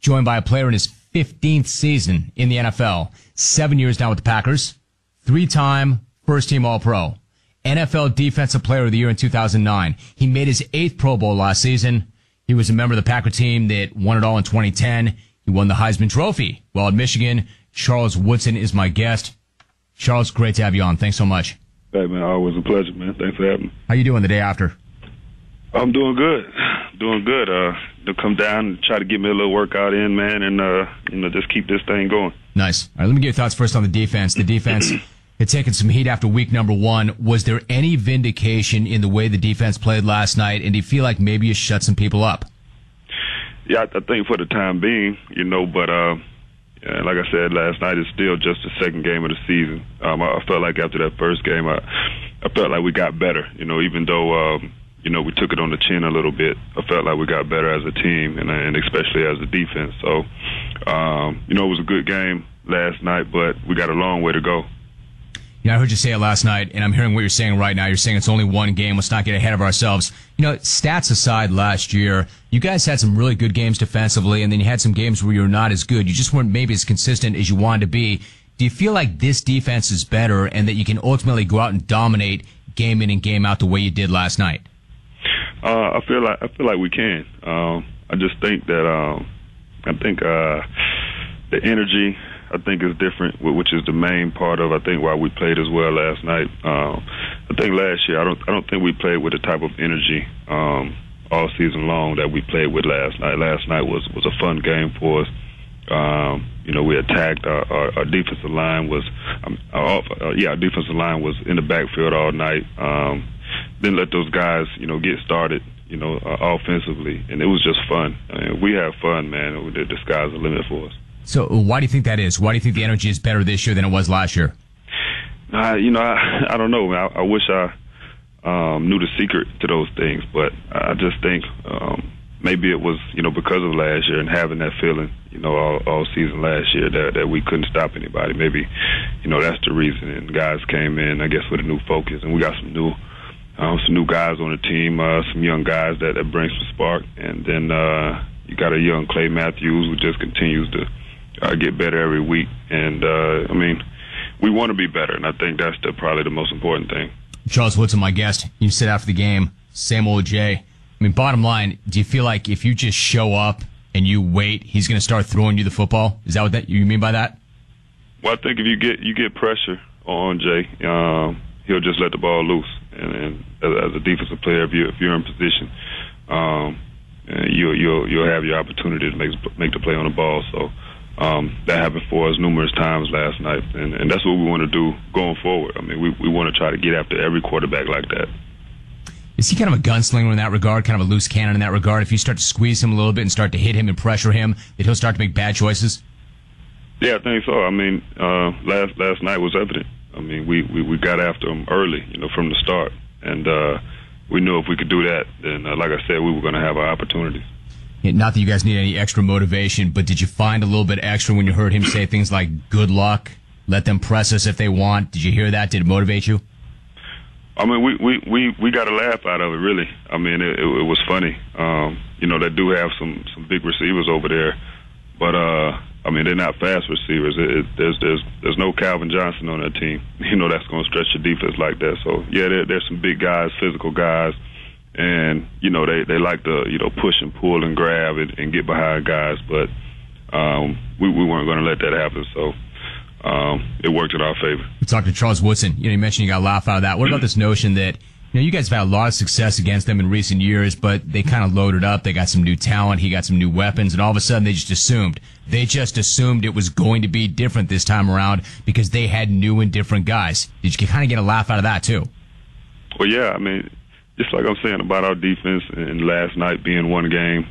joined by a player in his 15th season in the NFL, 7 years now with the Packers, 3-time first-team All-Pro, NFL Defensive Player of the Year in 2009. He made his 8th Pro Bowl last season. He was a member of the Packer team that won it all in 2010. He won the Heisman Trophy while at Michigan. Charles Woodson is my guest. Charles, great to have you on. Thanks so much. Hey, man, always a pleasure, man. Thanks for having me. How you doing the day after? I'm doing good. Doing good. To come down and try to get me a little workout in, man, and just keep this thing going. Nice. All right, let me get your thoughts first on the defense. The defense had taken some heat after week number 1. Was there any vindication in the way the defense played last night, and do you feel like maybe you shut some people up? Yeah, I think for the time being, but like I said last night, it's still just the second game of the season. I felt like after that first game, I felt like we got better, even though we took it on the chin a little bit. I felt like we got better as a team and especially as a defense. So, it was a good game last night, but we got a long way to go. Yeah, I heard you say it last night, and I'm hearing what you're saying right now. You're saying it's only one game. Let's not get ahead of ourselves. Stats aside, last year, you guys had some really good games defensively, and then you had some games where you were not as good. You just weren't maybe as consistent as you wanted to be. Do you feel like this defense is better and that you can ultimately go out and dominate game in and game out the way you did last night? I feel like we can. I just think that the energy I think is different, which is the main part of I think why we played as well last night. I think last year I don't think we played with the type of energy all season long that we played with last night. Last night was a fun game for us. We attacked. Our defensive line was our defensive line was in the backfield all night. Didn't let those guys get started offensively, and it was just fun. We have fun, man. The sky's the limit for us. So why do you think that is? Why do you think the energy is better this year than it was last year? I don't know. I wish I knew the secret to those things, but I just think maybe it was because of last year and having that feeling all season last year that we couldn't stop anybody. Maybe that's the reason. And guys came in, I guess, with a new focus, and we got some new guys on the team, some young guys that bring some spark, and then you got a young Clay Matthews who just continues to get better every week. And, we want to be better, and I think that's probably the most important thing. Charles Woodson, my guest. You said after the game, same old Jay. Bottom line, do you feel like if you just show up and you wait, he's going to start throwing you the football? Is that what you mean by that? Well, I think if you get pressure on Jay, he'll just let the ball loose. And as a defensive player, if you're in position, you'll have your opportunity to make the play on the ball. So that happened for us numerous times last night, and that's what we want to do going forward. We want to try to get after every quarterback like that. Is he kind of a gunslinger in that regard, kind of a loose cannon in that regard? If you start to squeeze him a little bit and start to hit him and pressure him, that he'll start to make bad choices? Yeah, I think so. Last night was evident. We got after him early, from the start, and we knew if we could do that, then, like I said, we were going to have our opportunities. Yeah, not that you guys need any extra motivation, but did you find a little bit extra when you heard him say things like, good luck, let them press us if they want? Did you hear that? Did it motivate you? We got a laugh out of it, really. It was funny. They do have some big receivers over there, but they're not fast receivers. There's no Calvin Johnson on that team. That's going to stretch the defense like that. So yeah, there's some big guys, physical guys, and they like to push and pull and grab and get behind guys, but we weren't going to let that happen. So. It worked in our favor. We talked to Charles Woodson. You mentioned you got a laugh out of that. What about this notion that you guys have had a lot of success against them in recent years, but they kind of loaded up. They got some new talent. He got some new weapons, and all of a sudden they just assumed it was going to be different this time around because they had new and different guys. Did you kind of get a laugh out of that too? Well, yeah. Just like I'm saying about our defense and last night being one game,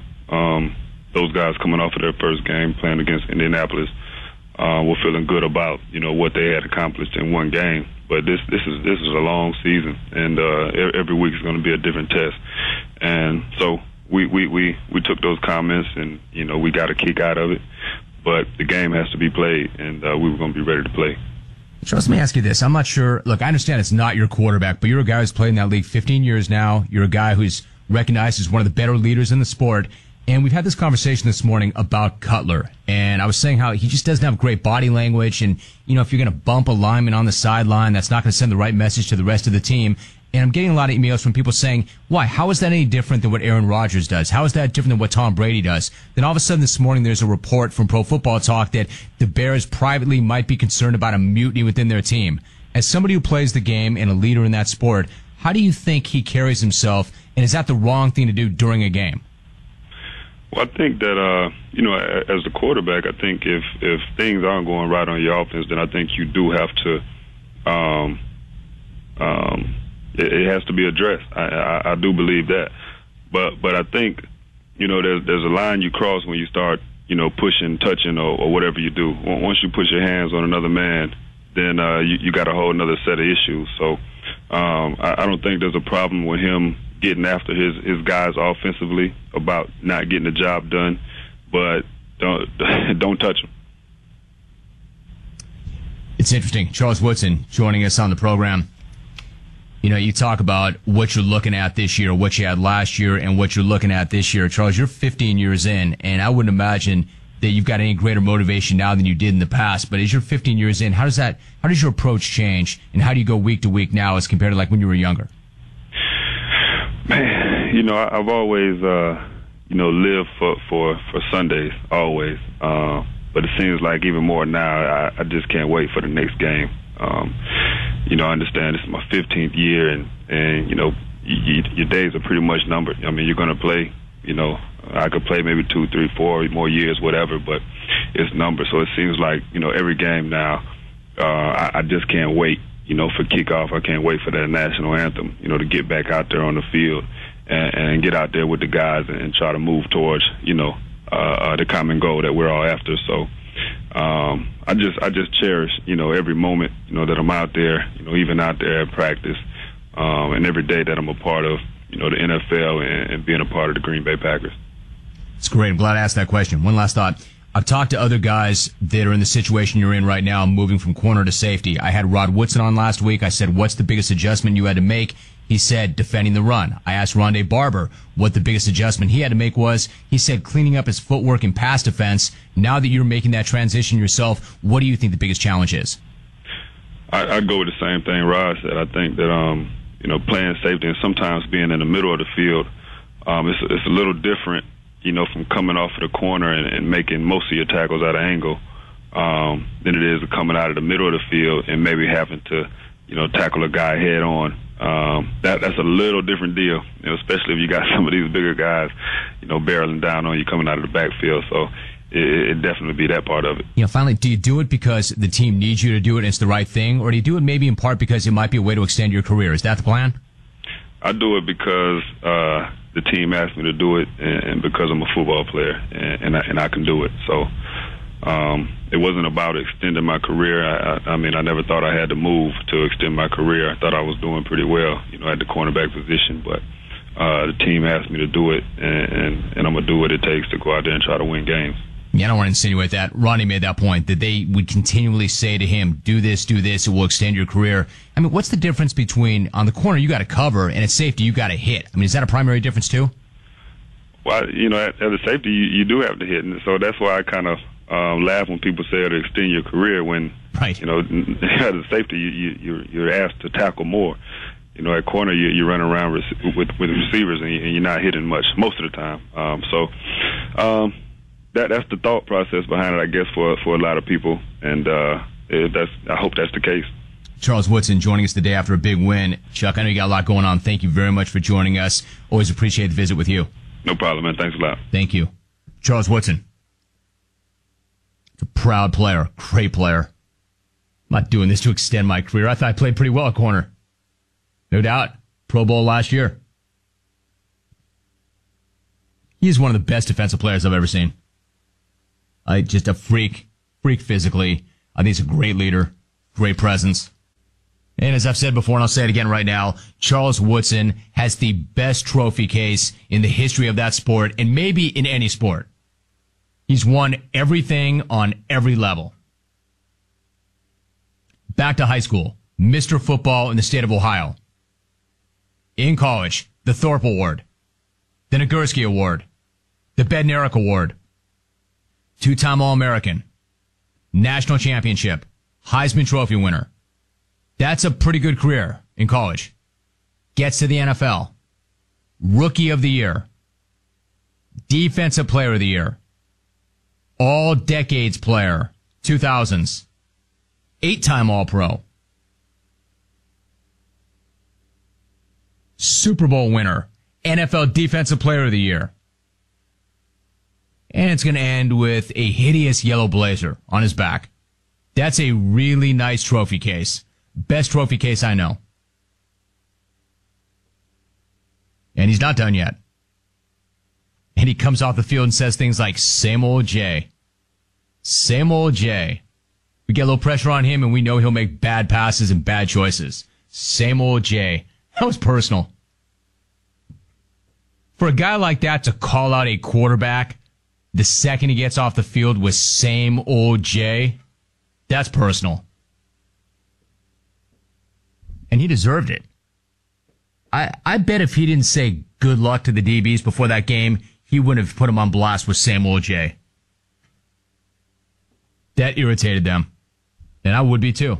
those guys coming off of their first game playing against Indianapolis. We're feeling good about what they had accomplished in one game, but this is a long season, and every week is going to be a different test. And so we took those comments, and we got a kick out of it. But the game has to be played, and we were going to be ready to play. Charles, let me ask you this. I'm not sure. Look, I understand it's not your quarterback, but you're a guy who's played in that league 15 years now. You're a guy who's recognized as one of the better leaders in the sport. And we've had this conversation this morning about Cutler. And I was saying how he just doesn't have great body language. And, you know, if you're going to bump a lineman on the sideline, that's not going to send the right message to the rest of the team. And I'm getting a lot of emails from people saying, why? How is that any different than what Aaron Rodgers does? How is that different than what Tom Brady does? Then all of a sudden this morning there's a report from Pro Football Talk that the Bears privately might be concerned about a mutiny within their team. As somebody who plays the game and a leader in that sport, how do you think he carries himself? And is that the wrong thing to do during a game? Well, I think that, you know, as the quarterback, I think if things aren't going right on your offense, then I think you do have to, it has to be addressed. I do believe that. But I think, you know, there's a line you cross when you start, you know, pushing, touching, or whatever you do. Once you put your hands on another man, then you got a whole another set of issues. So I don't think there's a problem with him getting after his guys offensively about not getting the job done, but don't touch him. It's interesting. Charles Woodson joining us on the program. You know, you talk about what you're looking at this year, what you had last year, and what you're looking at this year. Charles, you're 15 years in, and I wouldn't imagine that you've got any greater motivation now than you did in the past. But as you're 15 years in, how does your approach change, and how do you go week to week now as compared to like when you were younger? Man, you know, I've always, you know, lived for Sundays, always. But it seems like even more now, I just can't wait for the next game. You know, I understand this is my 15th year, and you know, your days are pretty much numbered. I mean, you're going to play, you know, I could play maybe 2, 3, 4 more years, whatever, but it's numbered. So it seems like, you know, every game now, I just can't wait. You know, for kickoff, I can't wait for that national anthem, you know, to get back out there on the field and get out there with the guys and try to move towards, you know, the common goal that we're all after. So I just cherish, you know, every moment, you know, that I'm out there, you know, even out there at practice, and every day that I'm a part of, you know, the NFL and being a part of the Green Bay Packers. It's great. I'm glad I asked that question. One last thought. I've talked to other guys that are in the situation you're in right now, moving from corner to safety. I had Rod Woodson on last week. I said, what's the biggest adjustment you had to make? He said, defending the run. I asked Rondé Barber what the biggest adjustment he had to make was. He said, cleaning up his footwork in pass defense. Now that you're making that transition yourself, what do you think the biggest challenge is? I go with the same thing Rod said. I think that, you know, playing safety and sometimes being in the middle of the field, it's a little different, you know, from coming off of the corner and making most of your tackles at an angle than it is coming out of the middle of the field and maybe having to, you know, tackle a guy head on. That's a little different deal, you know, especially if you got some of these bigger guys, you know, barreling down on you coming out of the backfield. So it definitely be that part of it. You know, finally, do you do it because the team needs you to do it and it's the right thing, or do you do it maybe in part because it might be a way to extend your career? Is that the plan? I do it because the team asked me to do it, and because I'm a football player, and I can do it. So it wasn't about extending my career. I mean, I never thought I had to move to extend my career. I thought I was doing pretty well, you know, at the cornerback position. But the team asked me to do it, and I'm going to do what it takes to go out there and try to win games. Yeah, I don't want to insinuate that. Ronnie made that point, that they would continually say to him, do this, it will extend your career. I mean, what's the difference between on the corner you got to cover and at safety you got to hit? I mean, is that a primary difference too? Well, you know, at the safety you do have to hit, and so that's why I kind of laugh when people say it'll extend your career when, right. You know, at the safety you're asked to tackle more. You know, at corner you're running around with receivers and you're not hitting much most of the time. That's the thought process behind it, I guess, for a lot of people, and I hope that's the case. Charles Woodson joining us the day after a big win. Chuck, I know you got a lot going on. Thank you very much for joining us. Always appreciate the visit with you. No problem, man. Thanks a lot. Thank you. Charles Woodson. A proud player, great player. I'm not doing this to extend my career. I thought I played pretty well at corner. No doubt. Pro Bowl last year. He's one of the best defensive players I've ever seen. Just a freak physically. I think he's a great leader, great presence. And as I've said before, and I'll say it again right now, Charles Woodson has the best trophy case in the history of that sport, and maybe in any sport. He's won everything on every level. Back to high school, Mr. Football in the state of Ohio. In college, the Thorpe Award, the Nagurski Award, the Bednarik Award, 2-time All-American, national championship, Heisman Trophy winner. That's a pretty good career in college. Gets to the NFL. Rookie of the Year. Defensive Player of the Year. All Decades Player, 2000s. 8-time All-Pro. Super Bowl winner. NFL Defensive Player of the Year. And it's going to end with a hideous yellow blazer on his back. That's a really nice trophy case. Best trophy case I know. And he's not done yet. And he comes off the field and says things like, same old Jay. Same old Jay. We get a little pressure on him and we know he'll make bad passes and bad choices. Same old Jay. That was personal. For a guy like that to call out a quarterback the second he gets off the field with same old Jay, that's personal. And he deserved it. I bet if he didn't say good luck to the DBs before that game, he wouldn't have put him on blast with same old Jay. That irritated them. And I would be too.